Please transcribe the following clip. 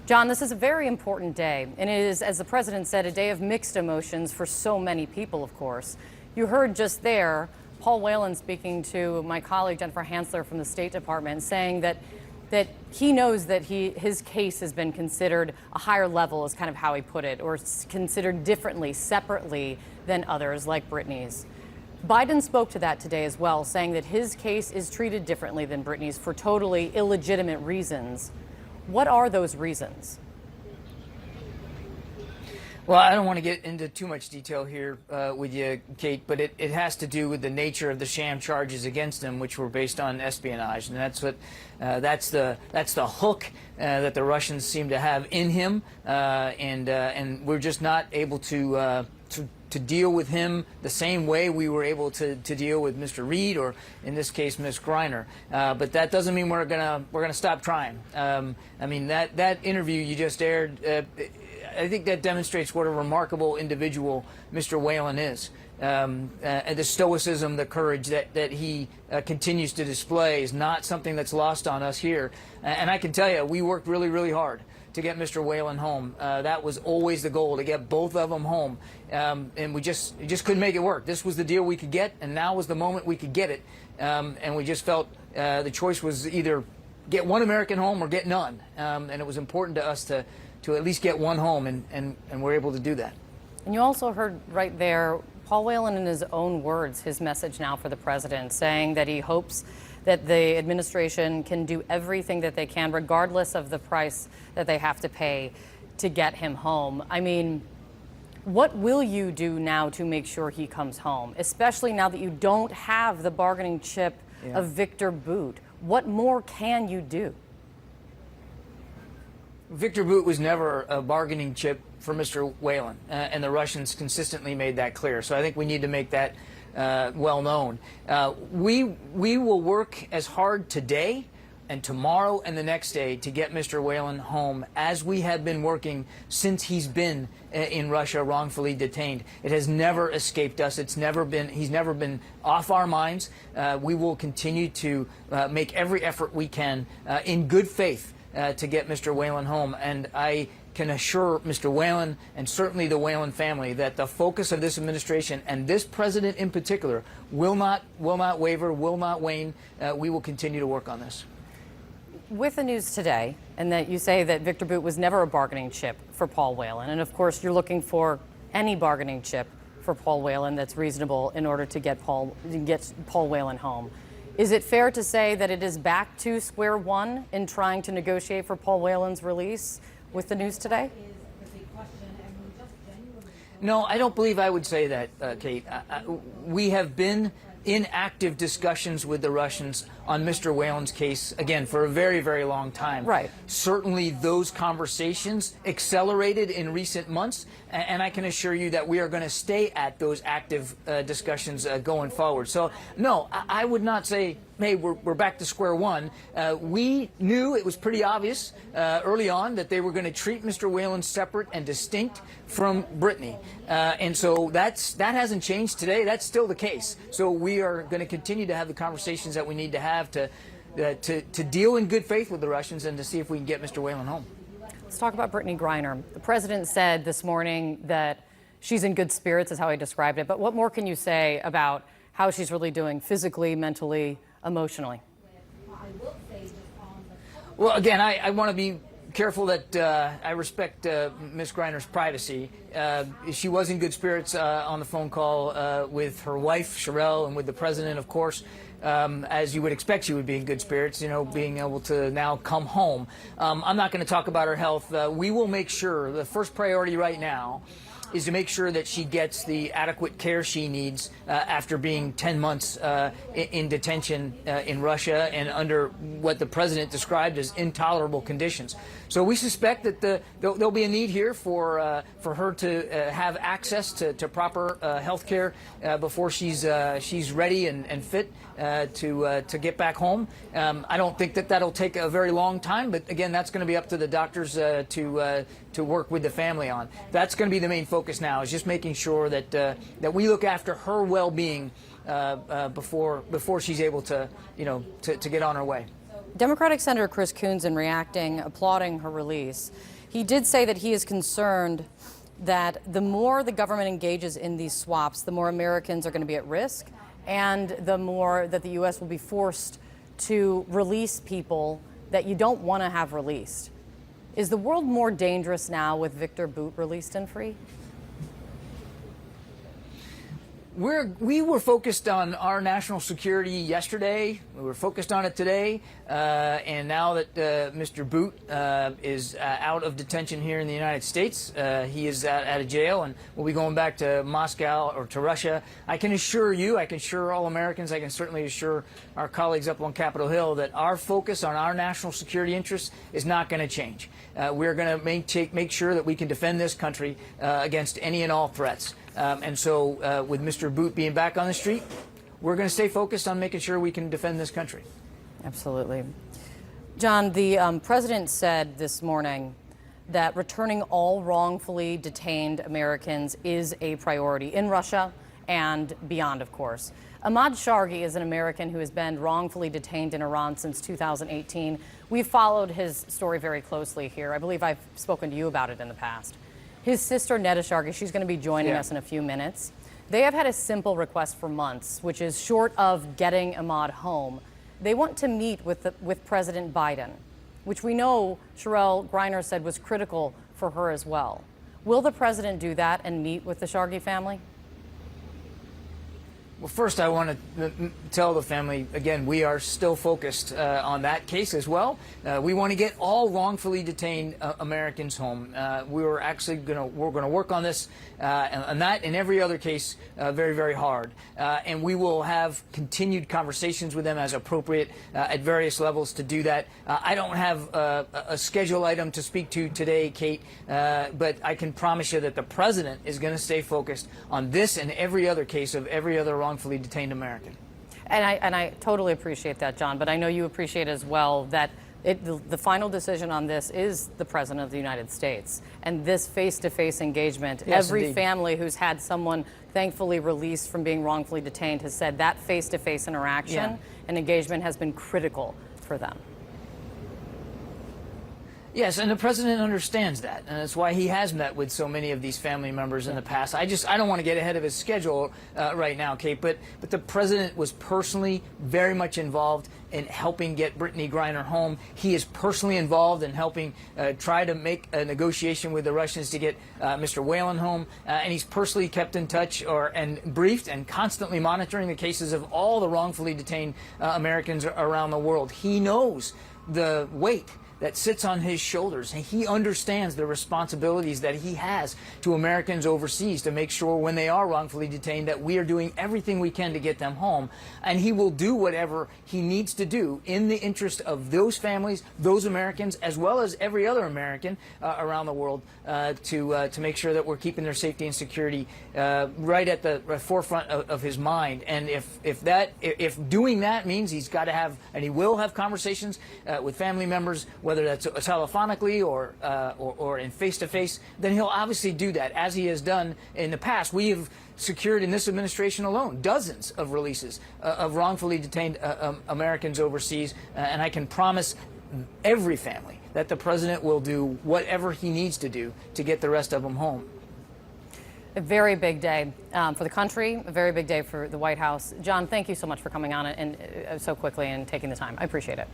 John, this is a very important day, and it is, as the president said, a day of mixed emotions for so many people, of course. You heard just there Paul Whelan speaking to my colleague Jennifer Hansler from the State Department, saying that he knows that his case has been considered a higher level, is kind of how he put it, or considered differently, separately than others like Brittany's. Biden spoke to that today as well, saying that his case is treated differently than Brittany's for totally illegitimate reasons. What are those reasons? Well, I don't want to get into too much detail here with you, Kate, but it has to do with the nature of the sham charges against him, which were based on espionage, and that's the hook that the Russians seem to have in him, and we're just not able to deal with him the same way we were able to deal with Mr. Reed, or in this case, Ms. Griner. But that doesn't mean we're gonna stop trying. I mean, that interview you just aired. I think that demonstrates what a remarkable individual Mr. Whelan is. And the stoicism, the courage that he continues to display is not something that's lost on us here. And I can tell you, we worked really, really hard to get Mr. Whelan home. That was always the goal, to get both of them home. And we just couldn't make it work. This was the deal we could get, and now was the moment we could get it. And we just felt the choice was either get one American home or get none. And it was important to us to at least get one home, and we're able to do that. And you also heard right there Paul Whelan, in his own words, his message now for the president, saying that he hopes that the administration can do everything that they can, regardless of the price that they have to pay to get him home. I mean, what will you do now to make sure he comes home, especially now that you don't have the bargaining chip of Viktor Bout? What more can you do? Viktor Bout was never a bargaining chip for Mr. Whelan, and the Russians consistently made that clear. So I think we need to make that well known. We will work as hard today and tomorrow and the next day to get Mr. Whelan home, as we have been working since he's been in Russia wrongfully detained. It has never escaped us. He's never been off our minds. We will continue to make every effort we can in good faith to get Mr. Whelan home. And I can assure Mr. Whelan, and certainly the Whelan family, that the focus of this administration, and this president in particular, will not waver, will not wane. We will continue to work on this. With the news today, and that you say that Viktor Bout was never a bargaining chip for Paul Whelan, and of course you're looking for any bargaining chip for Paul Whelan that's reasonable in order to get Paul Whelan home. Is it fair to say that it is back to square one in trying to negotiate for Paul Whelan's release with the news today? No, I don't believe I would say that, Kate. We have been in active discussions with the Russians on Mr. Whelan's case, again, for a very, very long time. Right. Certainly those conversations accelerated in recent months, and I can assure you that we are going to stay at those active discussions going forward. So, no, I would not say, hey, we're back to square one. We knew, it was pretty obvious early on, that they were going to treat Mr. Whelan separate and distinct from Brittany. And so that hasn't changed today. That's still the case. So we are going to continue to have the conversations that we need to have to deal in good faith with the Russians and to see if we can get Mr. Whelan home. Let's talk about Brittany Griner. The president said this morning that she's in good spirits, is how he described it. But what more can you say about how she's really doing physically, mentally, emotionally? Well, again, I want to be careful that I respect Ms. Griner's privacy. She was in good spirits on the phone call with her wife, Sherelle, and with the president, of course. As you would expect, she would be in good spirits, you know, being able to now come home. I'm not going to talk about her health. We will make sure, the first priority right now is to make sure that she gets the adequate care she needs after being 10 months in detention in Russia and under what the president described as intolerable conditions. So we suspect that there'll be a need here for her to have access to proper health care before she's ready and fit to get back home. I don't think that'll take a very long time, but again, that's going to be up to the doctors to work with the family on. That's going to be the main focus now, is just making sure that we look after her well-being before she's able to, to get on her way. Democratic Senator Chris Coons, in reacting, applauding her release, he did say that he is concerned that the more the government engages in these swaps, the more Americans are going to be at risk, and the more that the U.S. will be forced to release people that you don't want to have released. Is the world more dangerous now with Viktor Bout released and free? We were focused on our national security yesterday. We were focused on it today. And now that Mr. Bout is out of detention here in the United States, he is out of jail and will be going back to Moscow or to Russia. I can assure you, I can assure all Americans, I can certainly assure our colleagues up on Capitol Hill that our focus on our national security interests is not going to change. We're going to make sure that we can defend this country against any and all threats. And so with Mr. Bout being back on the street, we're going to stay focused on making sure we can defend this country. Absolutely. John, the president said this morning that returning all wrongfully detained Americans is a priority in Russia and beyond, of course. Ahmad Shargi is an American who has been wrongfully detained in Iran since 2018. We've followed his story very closely here. I believe I've spoken to you about it in the past. His sister, Neda Shargi, she's going to be joining us in a few minutes. They have had a simple request for months, which is short of getting Ahmad home. They want to meet with President Biden, which we know Cherelle Griner said was critical for her as well. Will the president do that and meet with the Shargi family? Well, first, I want to tell the family, again, we are still focused on that case as well. We want to get all wrongfully detained Americans home. We're going to work on this and that and every other case very, very hard. And we will have continued conversations with them as appropriate at various levels to do that. I don't have a schedule item to speak to today, Kate, but I can promise you that the president is going to stay focused on this and every other case of every other wrongfully detained American. And I totally appreciate that, John, but I know you appreciate as well that the final decision on this is the President of the United States. And this face-to-face engagement, yes, every indeed. family who's had someone thankfully released from being wrongfully detained has said that face-to-face interaction and engagement has been critical for them. Yes, and the president understands that, and that's why he has met with so many of these family members in the past. I don't want to get ahead of his schedule right now, Kate, but the president was personally very much involved in helping get Brittany Griner home. He is personally involved in helping try to make a negotiation with the Russians to get Mr. Whelan home, and he's personally kept in touch and briefed and constantly monitoring the cases of all the wrongfully detained Americans around the world. He knows the weight that sits on his shoulders, and he understands the responsibilities that he has to Americans overseas to make sure when they are wrongfully detained that we are doing everything we can to get them home, and he will do whatever he needs to do in the interest of those families, those Americans, as well as every other American around the world to make sure that we're keeping their safety and security right at the forefront of his mind. And if doing that means he's got to have, and he will have conversations with family members, whether that's telephonically or in face-to-face, then he'll obviously do that, as he has done in the past. We have secured in this administration alone dozens of releases of wrongfully detained Americans overseas, and I can promise every family that the president will do whatever he needs to do to get the rest of them home. A very big day for the country, a very big day for the White House. John, thank you so much for coming on and so quickly and taking the time. I appreciate it.